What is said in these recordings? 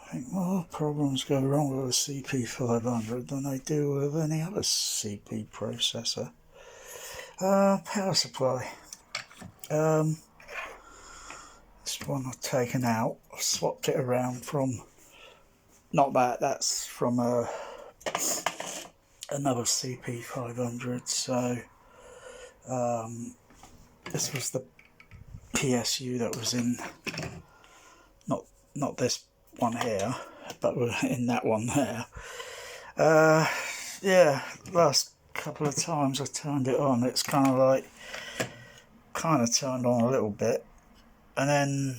I think more problems go wrong with a CP500 than they do with any other CP processor. Power supply. This one I've taken out. I've swapped it around from, not that, that's from another CP500. So this was the PSU that was in, not this one here, but in that one there. Yeah, last couple of times I turned it on, it's kind of turned on a little bit, and then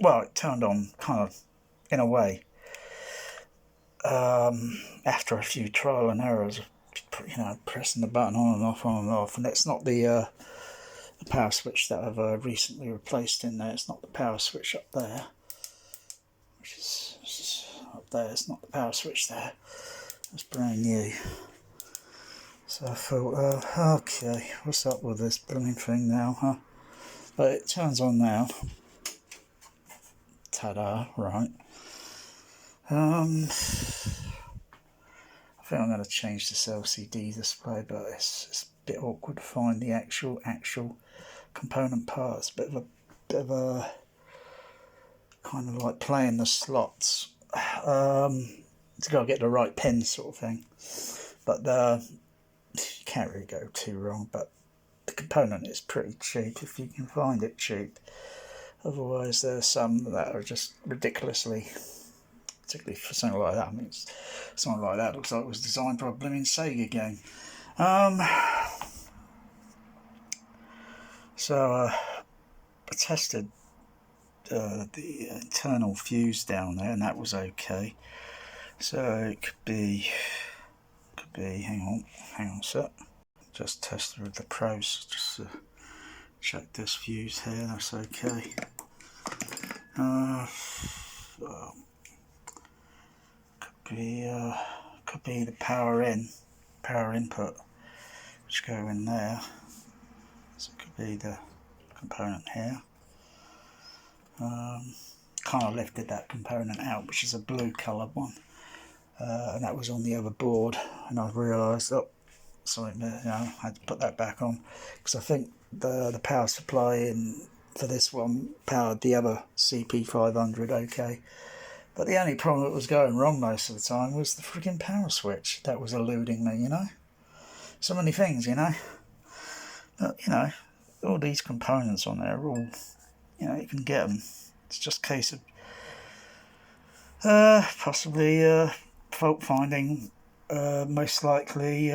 well, it turned on kind of in a way after a few trial and errors, you know, pressing the button on and off, and it's not the power switch that I've recently replaced in there. It's not the power switch up there, which is up there. It's not the power switch there. It's brand new. So I thought, okay, what's up with this blooming thing now, huh? But it turns on now. Ta-da, right. I think I'm going to change this LCD display, but it's a bit awkward to find the actual component parts. Bit of a kind of like playing the slots. It's got to get the right pin sort of thing. But you can't really go too wrong. But the component is pretty cheap if you can find it cheap. Otherwise, there's some that are just ridiculously, particularly for something like that. I mean, something like that looks like it was designed for a blooming Sega game. So I tested the internal fuse down there, and that was okay. So it could be. Hang on a sec. Just tested with the pros. Just check this fuse here. That's okay. Could be the power input, which go in there. So it could be the component here. Kind of lifted that component out, which is a blue coloured one, and that was on the other board, and I realised, oh, sorry, you know, I had to put that back on, because I think the power supply in for this one powered the other CP500 okay. But the only problem that was going wrong most of the time was the freaking power switch that was eluding me, you know. So many things, you know. But, you know, all these components on there are all, you know, you can get them. It's just a case of possibly fault finding, most likely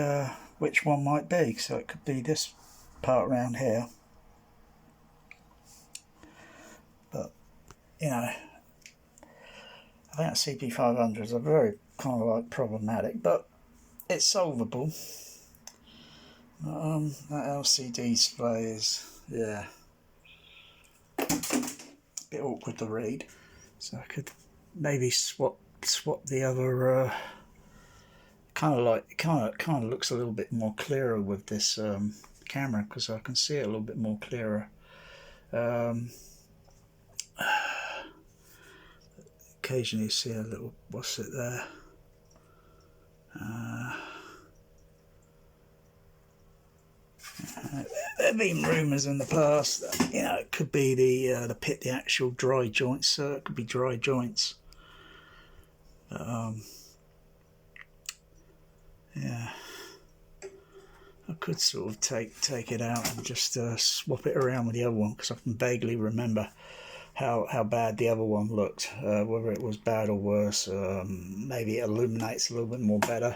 which one might be. So it could be this part around here. But, you know, I think CP500s are very kind of like problematic, but it's solvable. That LCD display is, yeah, a bit awkward to read. So I could maybe swap the other. Kind of looks a little bit more clearer with this camera, because I can see it a little bit more clearer. Occasionally you see a little, what's it there? There have been rumours in the past that, you know, it could be the actual dry joints, so it could be dry joints. But, yeah, I could sort of take it out and just swap it around with the other one, because I can vaguely remember how bad the other one looked, whether it was bad or worse. Maybe it illuminates a little bit more better,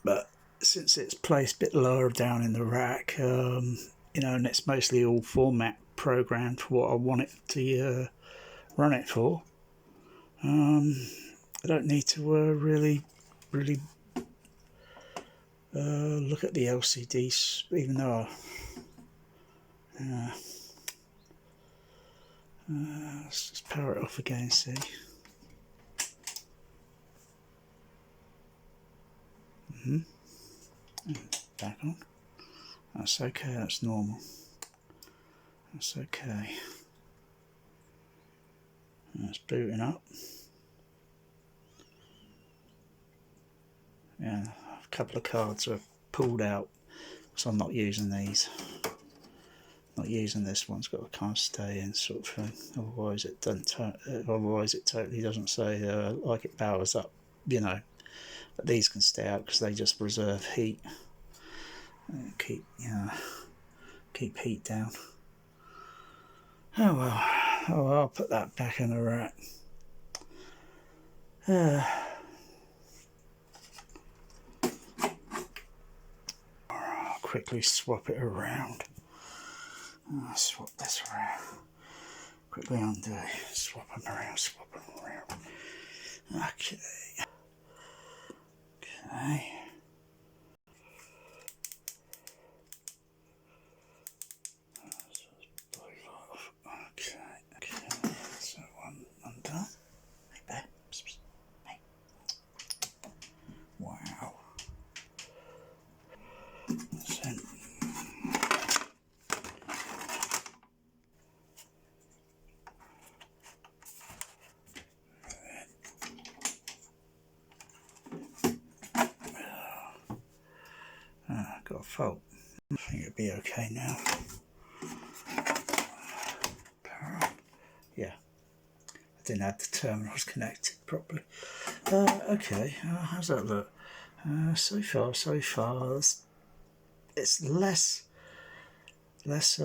but since it's placed a bit lower down in the rack, you know, and it's mostly all format programmed for what I want it to run it for, I don't need to really look at the LCDs, even though let's just power it off again, see. Back on. That's okay, that's normal. That's okay. That's booting up. Yeah, a couple of cards are pulled out, so I'm not using these. Not using this one. It's got to kind of stay in, sort of thing. Otherwise, it doesn't. Otherwise, it totally doesn't say like it powers up, you know. But these can stay out because they just reserve heat and keep, keep heat down. Oh well. Oh well, I'll put that back in the rack. I'll quickly swap it around. Swap this around. Quickly undo. Swap them around. Swap them around. Okay. Okay. Okay. So one undone. Hey there. Hey. Wow. So, got a fault. I think it'll be okay now. Yeah, I didn't have the terminals connected properly. Okay, how's that look? So far, it's less, it's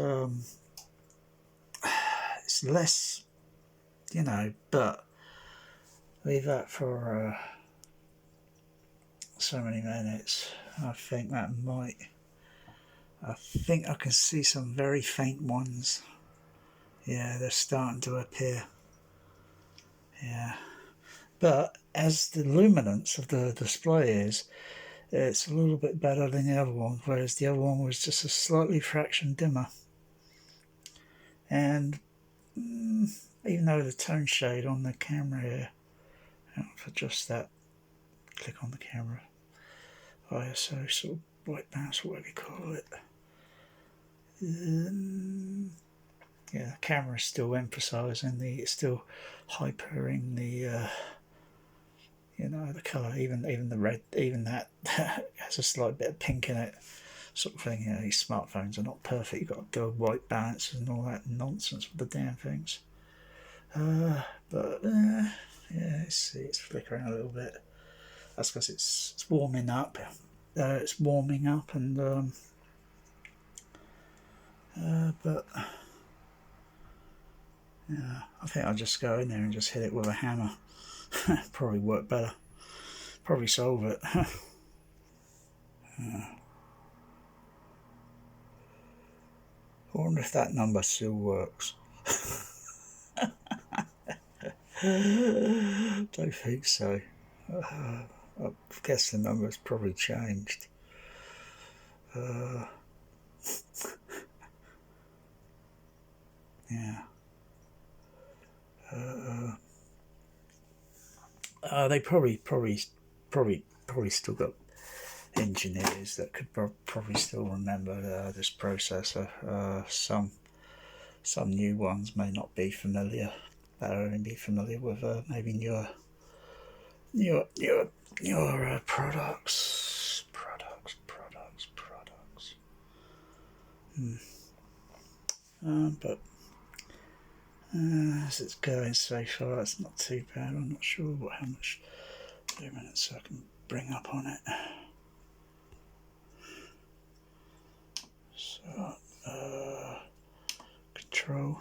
less, you know, but leave that for so many minutes. I think that might, I think I can see some very faint ones. Yeah, they're starting to appear. Yeah, but as the luminance of the display is, it's a little bit better than the other one, whereas the other one was just a slightly fraction dimmer. And even though the tone shade on the camera here, I'll adjust that, click on the camera, ISO, sort of white balance, whatever you call it. Yeah, the camera is still emphasising it's still hypering the, you know, the colour, even the red, even that has a slight bit of pink in it, sort of thing. You know, these smartphones are not perfect. You've got to go white balance and all that nonsense with the damn things. But yeah, it's flickering a little bit. That's because it's warming up. It's warming up, and but yeah, I think I'll just go in there and just hit it with a hammer. Probably work better. Probably solve it. I wonder if that number still works. Don't think so. I guess the number's probably changed. Yeah. They probably still got engineers that could probably still remember this processor. Some new ones may not be familiar. They'll only be familiar with maybe newer products. But as it's going so far, it's not too bad. I'm not sure how much luminance I can bring up on it. So, control,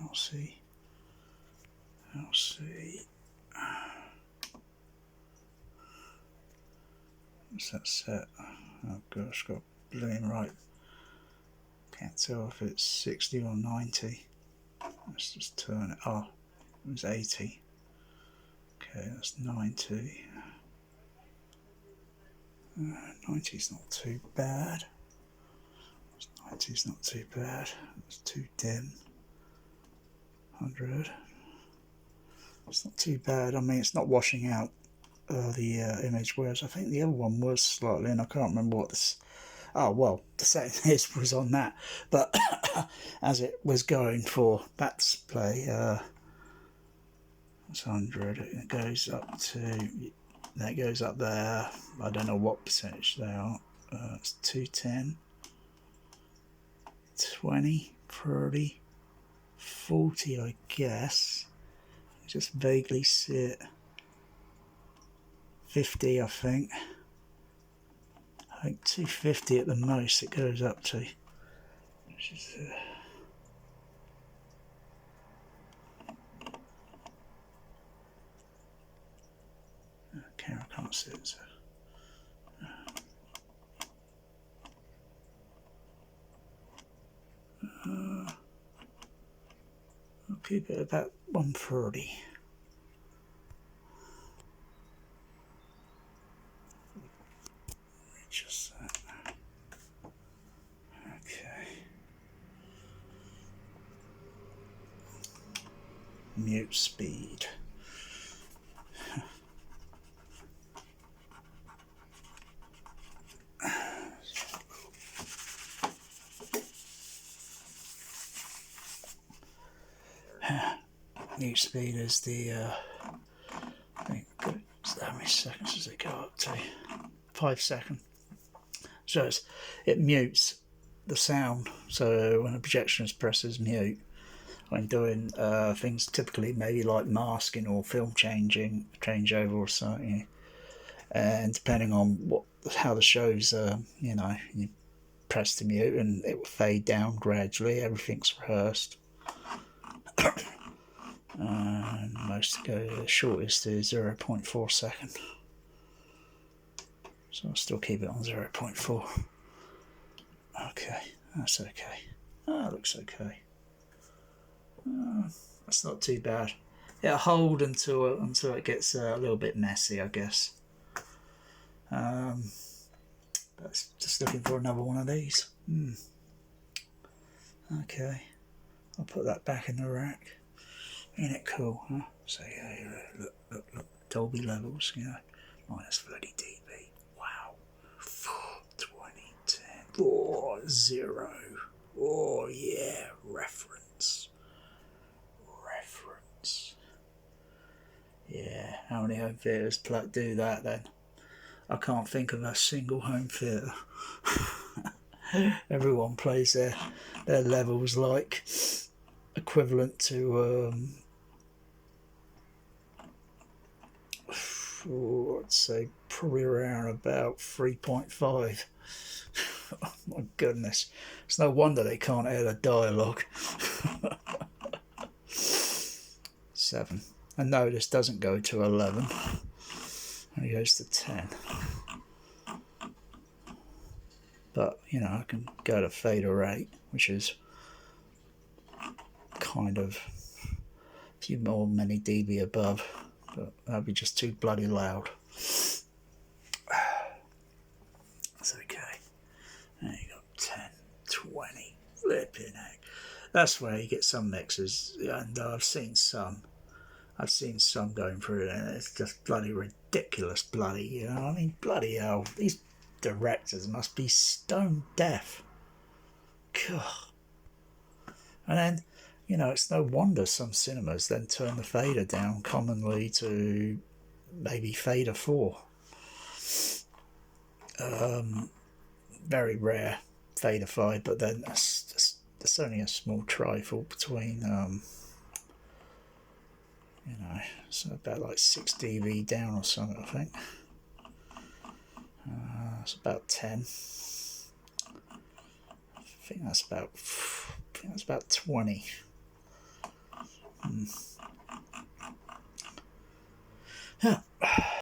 LC. What's that set? Oh gosh, got blooming right. Can't tell if it's 60 or 90. Let's just turn it. Oh, it was 80. Okay, that's 90. 90's not too bad. 90's not too bad. It's too dim. 100. It's not too bad. I mean, it's not washing out the image, whereas I think the other one was slightly, and I can't remember what this Oh well, the setting was on that, but as it was going for that display, it's 100. It goes up to, that goes up there. I don't know what percentage they are. It's 210, 20, 30, 40, I guess. Just vaguely see it. 50, I think. I think 250 at the most it goes up to. Which is, camera can't see it. So. I'll keep it about 130. Just that. Okay. Mute speed. Mute speed is the I think how many seconds does it go up to? 5 seconds. So it mutes the sound. So when a projectionist presses mute, when doing things typically maybe like masking or film changeover or something, and depending on how the show's, you know, you press the mute and it will fade down gradually. Everything's rehearsed. And most go the shortest is 0.4 seconds. So I'll still keep it on 0.4. Okay, that's okay. That looks okay. That's not too bad. It'll hold until it gets a little bit messy, I guess. But just looking for another one of these. Okay, I'll put that back in the rack. Ain't it cool, huh? So yeah, look, Dolby levels, you know, minus 30 dB. Wow. 20, 10, 4, 0. Oh yeah, reference. Yeah, how many home theatres do that then? I can't think of a single home theatre. Everyone plays their levels like equivalent to I'd say probably around about 3.5. Oh my goodness, it's no wonder they can't add a dialogue. 7. And no, this doesn't go to 11. It goes to 10. But, you know, I can go to fader 8, which is kind of a few more many dB above. But that'd be just too bloody loud. It's okay. There you go. 10, 20. Flipping heck. That's where you get some mixes. And I've seen some going through it, and it's just bloody ridiculous, bloody, you know, I mean, bloody hell, these directors must be stone deaf. God. And then, you know, it's no wonder some cinemas then turn the fader down commonly to maybe fader 4. Very rare fader 5, but then that's only a small trifle between you know, so about like 6 dB down or something, I think. It's about 10. I think that's about 20. Yeah.